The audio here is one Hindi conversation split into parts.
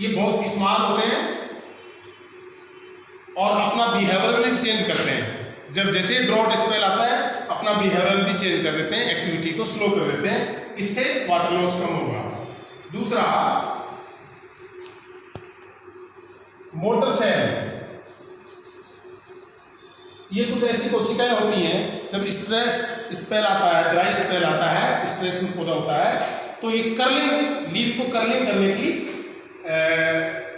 ये बहुत स्मार्ट होते हैं और अपना बिहेवियर भी चेंज करते हैं। जब जैसे ड्रॉट स्पेल आता है अपना बिहेवियर भी चेंज कर देते हैं, एक्टिविटी को स्लो कर देते हैं, इससे वाटर लॉस कम होगा। दूसरा, मोटर सेल, ये कुछ ऐसी कोशिकाएं होती हैं जब स्ट्रेस स्पेल आता है, ड्राई स्पेल आता है, स्ट्रेस में पौधा होता है, तो ये कर्लिंग, लीफ को कर्लिंग करने की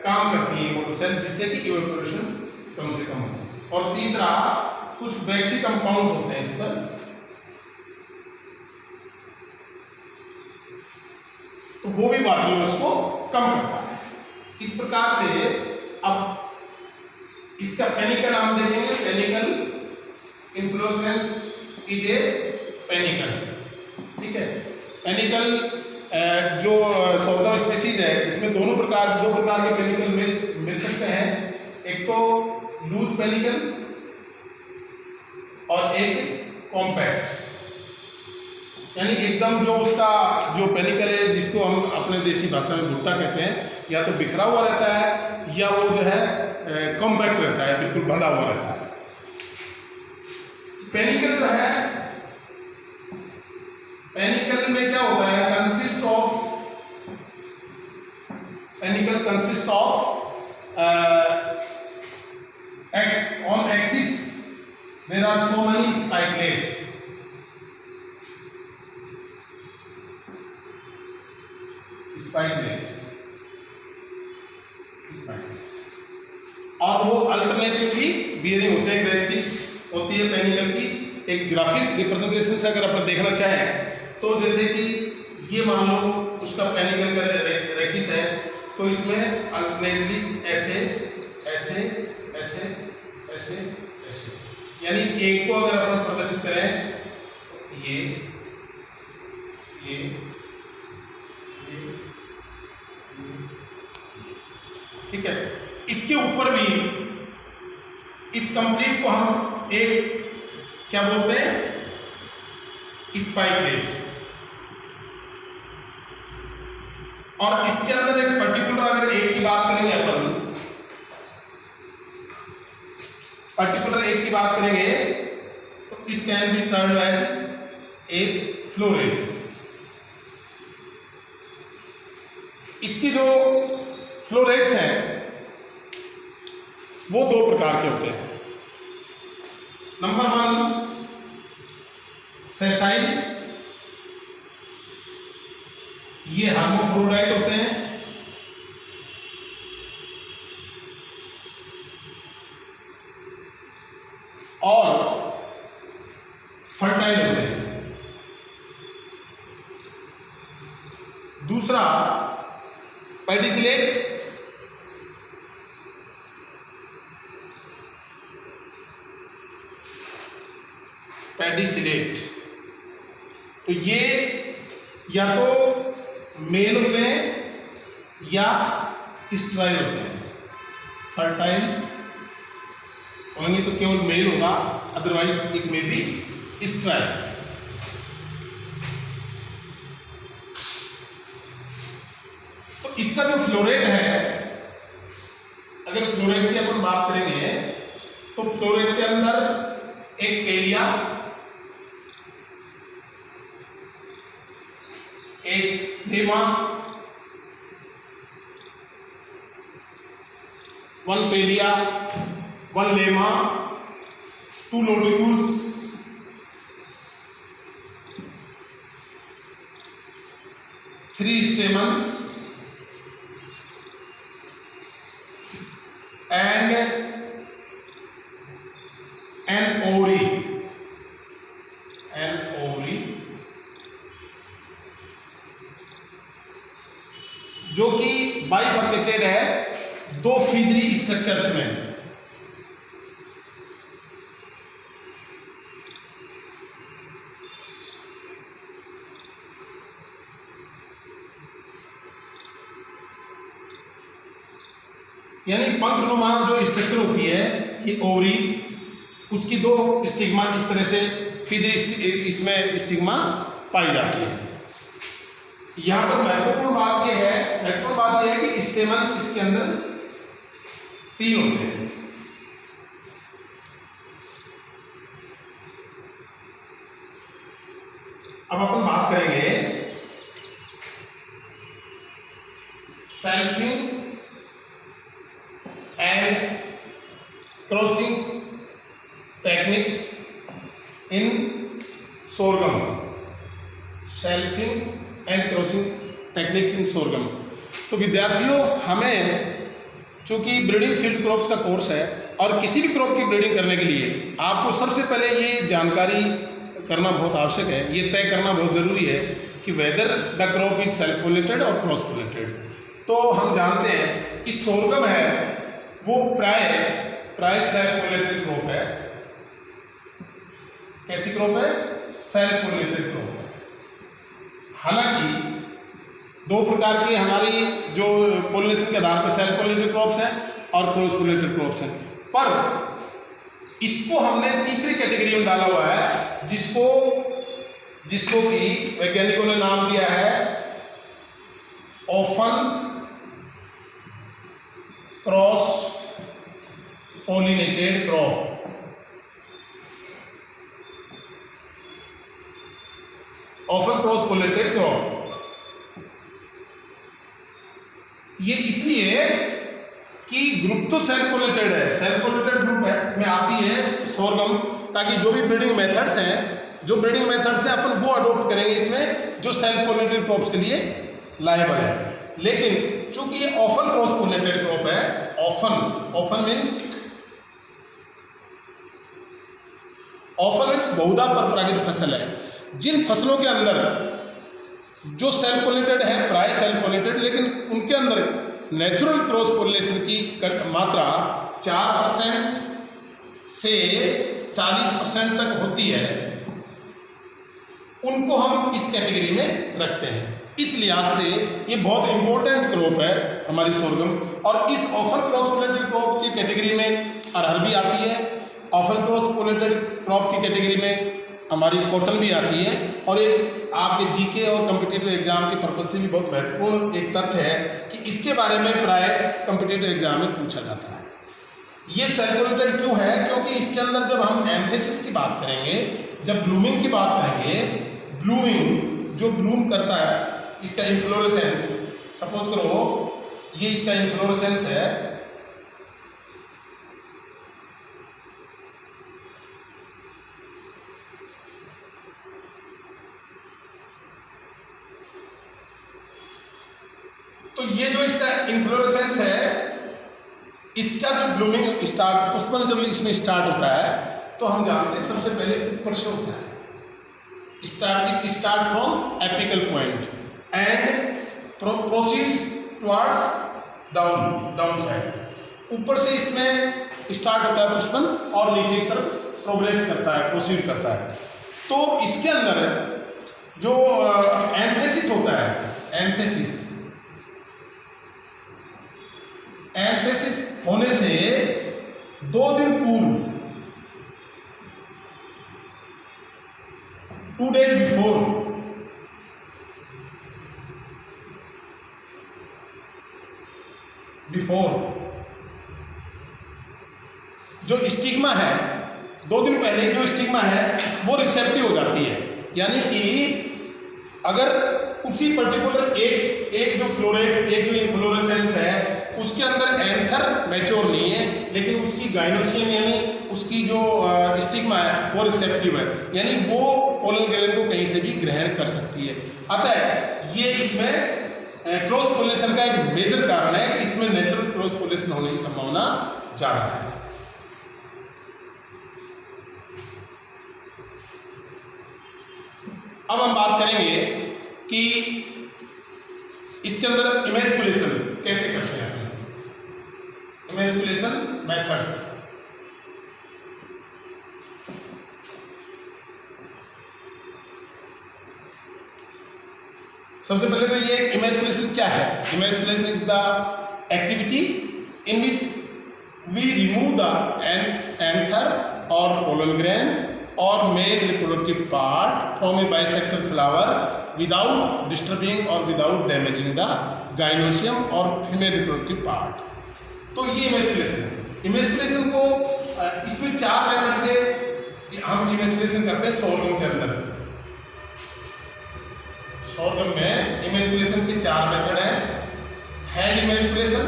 काम करती है मोटर सेल, जिससे कि इवेपोरेशन कम से कम हो। और तीसरा, कुछ वैक्सी कंपाउंड्स होते हैं इस पर, तो वो भी वाटर लॉस को कम करता है। इस प्रकार से अब इसका पेनिकल नाम देखेंगे, panicle inflorescence is a panicle, ठीक है। पेनिकल जो 14 स्पीसीज है इसमें दो प्रकार के पेनिकल मिल सकते हैं। एक तो लूज पेनिकल और एक कॉम्पैक्ट, यानी एकदम जो उसका जो पेनिकल है जिसको हम अपने देसी भाषा में भुट्टा कहते हैं, या तो बिखरा हुआ रहता है या वो जो है कॉम्पैक्ट रहता है, बिल्कुल बंधा हुआ रहता है। पेनिकल जो है, पेनिकल में क्या होता है, panicle consist of on axis there are so many spikelets, और वो अल्टरनेटिवली बियरिंग होते हैं, ब्रांचेस होती है पेनिकल की। एक ग्राफिक रिप्रेजेंटेशन से अगर अपन देखना चाहें तो जैसे कि ये मान लो उसका पेनिकल का रेकिस है, तो इसमें अल्टरनेटली ऐसे ऐसे ऐसे ऐसे ऐसे, यानी एक को अगर अपन प्रदर्शित करें तो ये ठीक है। इसके ऊपर भी इस कंप्लीट को हम एक क्या बोलते हैं, स्पाइकलेट, और इसके अंदर एक पर्टिकुलर अगर एक की बात करेंगे अपन, पर्टिकुलर एक की बात करेंगे तो it can be turned as a floret. इसकी जो फ्लोरेट्स हैं वो दो प्रकार के होते हैं। नंबर 1 सेसाइल, ये हार्मोफ्रोडाइट होते हैं, और फर्टाइल होते हैं। दूसरा पेडिसिलेट, पेडिसिलेट, तो ये या तो मेल होते हैं या स्ट्राइल होते हैं। फर्टाइल होंगे तो केवल मेल होगा, अदरवाइज इट में बी स्ट्राइल। तो इसका जो फ्लोरेट है, अगर फ्लोरेट की अपन बात करेंगे तो फ्लोरेट के अंदर एक पेलिया, एक lemma, 1 पेलिया, 1 lemma, 2 lodicules, 3 stamens and an ovary, जो कि बाइफर्केटेड है 2 फीदरी स्ट्रक्चर्स में। यानी पंखनुमा जो स्ट्रक्चर होती है ये ओवरी, उसकी 2 स्टिग्मा इस तरह से फीदरी इसमें स्टिग्मा पाई जाती है। यहां पर महत्वपूर्ण बात यह है कि स्टेमन्स इसके अंदर 3 होते हैं। अब अपन बात करेंगे selfing and crossing techniques in sorghum. Selfing and crossing techniques in sorghum. तो विद्यार्थियों, हमें चूंकि ब्रीडिंग फील्ड क्रॉप्स का कोर्स है और किसी भी क्रॉप की ब्रीडिंग करने के लिए आपको सबसे पहले ये जानकारी करना बहुत आवश्यक है, ये तय करना बहुत ज़रूरी है कि whether the crop is self pollinated और क्रॉस पोलिनेटेड। तो हम जानते हैं कि सोरगम है वो प्राय सेल्फ पोलिनेटेड क्रॉप है। कैसी क्रॉप है? सेल्फ पोलिनेटेड क्रॉप है। हालांकि 2 प्रकार की हमारी जो पोलिनेशन के आधार पर सेल्फ पोलिनेटेड क्रॉप्स हैं और क्रॉस पोलिनेटेड क्रॉप्स हैं, पर इसको हमने तीसरी कैटेगरी में डाला हुआ है जिसको कि वैज्ञानिकों ने नाम दिया है often cross pollinated crop. Often cross pollinated crop ये इसलिए कि ग्रुप तो सेल्फ पोलिनेटेड है, सेल्फ पोलिनेटेड ग्रुप में आती है सोरगम, ताकि जो भी ब्रीडिंग मेथड्स हैं अपन वो अडोप्ट करेंगे इसमें जो सेल्फ पोलिनेटेड क्रॉप्स के लिए लायबल है। लेकिन चूंकि ये ऑफन क्रॉस पोलिनेटेड क्रॉप है, ऑफन मीन्स बहुधा परपरागित फसल है। जिन फसलों के अंदर जो सेल्फ पोलिनेटेड है, प्राय सेल्फ पोलिनेटेड, लेकिन उनके अंदर नेचुरल क्रॉस पोलिनेशन की मात्रा 4% से 40% तक होती है, उनको हम इस कैटेगरी में रखते हैं। इस लिहाज से ये बहुत इंपॉर्टेंट क्रॉप है हमारी सोरगम। और इस ऑफन क्रॉस पोलिनेटेड क्रॉप की कैटेगरी में अरहर भी आती है, ऑफन क्रॉस पोलिनेटेड क्रॉप की कैटेगरी में हमारी कॉटन भी आती है। और एक आपके जीके और कॉम्पिटिटिव एग्जाम के पर्पज से भी बहुत महत्वपूर्ण एक तथ्य है कि इसके बारे में प्राय कॉम्पिटिटिव एग्जाम में पूछा जाता है। ये सेल्फ पोलिनेटेड क्यों है? क्योंकि इसके अंदर जब हम एंथेसिस की बात करेंगे, जब ब्लूमिंग की बात करेंगे, ब्लूमिंग जो ब्लूम करता है, इसका इन्फ्लोरेसेंस, सपोज करो ये इसका इन्फ्लोरेसेंस है, तो ये जो इसका इन्फ्लोरेसेंस है, इसका जो ब्लूमिंग स्टार्ट, पुष्पन जब इसमें स्टार्ट होता है तो हम जानते हैं सबसे पहले ऊपर से होता है, start from apical point and proceeds towards down side. ऊपर से इसमें स्टार्ट होता है पुष्पन और नीचे की तरफ प्रोग्रेस करता है, प्रोसीड करता है। तो इसके अंदर जो एंथेसिस होता है, एंथेसिस होने से 2 दिन पूर्व, 2 days बिफोर, जो स्टिग्मा है, 2 दिन पहले जो स्टिग्मा है वो रिसेप्टिव हो जाती है। यानी कि अगर उसी पर्टिकुलर एक जो फ्लोरेट, एक जो इन्फ्लोरेसेंस है, उसके अंदर एंथर मैच्योर नहीं है, लेकिन उसकी गाइनोसियम यानी उसकी जो स्टिग्मा है वो रिसेप्टिव है, यानी वो पोलन ग्रेन को कहीं से भी ग्रहण कर सकती है। अतः ये इसमें क्रॉस पोलिनेशन का एक मेजर कारण है कि इसमें नेचुरल क्रॉस पोलिनेशन होने की संभावना ज्यादा है। अब हम बात करेंगे कि इसके अंदर इमेस्कुलेशन कैसे करते हैं, इमेस्कुलेशन मेथड्स। सबसे पहले तो ये इमेस्कुलेशन क्या है? Emasculation is the activity in which we remove the anther और pollen grains or male reproductive part from a bisexual flower without disturbing और विदाउट डैमेजिंग द गाइनोसियम और फीमेल रिप्रोडक्टिव पार्ट। तो ये इमेस्कुलेशन है। इमेस्कुलेशन को इसमें 4 मेथड से हम इमेस्कुलेशन करते हैं सोर्गम के अंदर। सोर्गम में इमेस्कुलेशन के 4 मेथड हैं। Hand emasculation,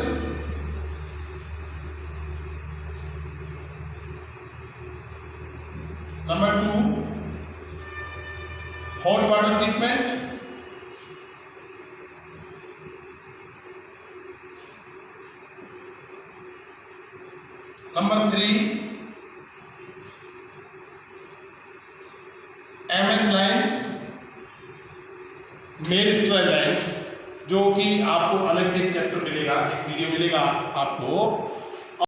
number 2 hot water treatment, number 3 MS lines, male sterile lines, जो कि आपको अलग से एक चैप्टर मिलेगा, एक वीडियो मिलेगा आपको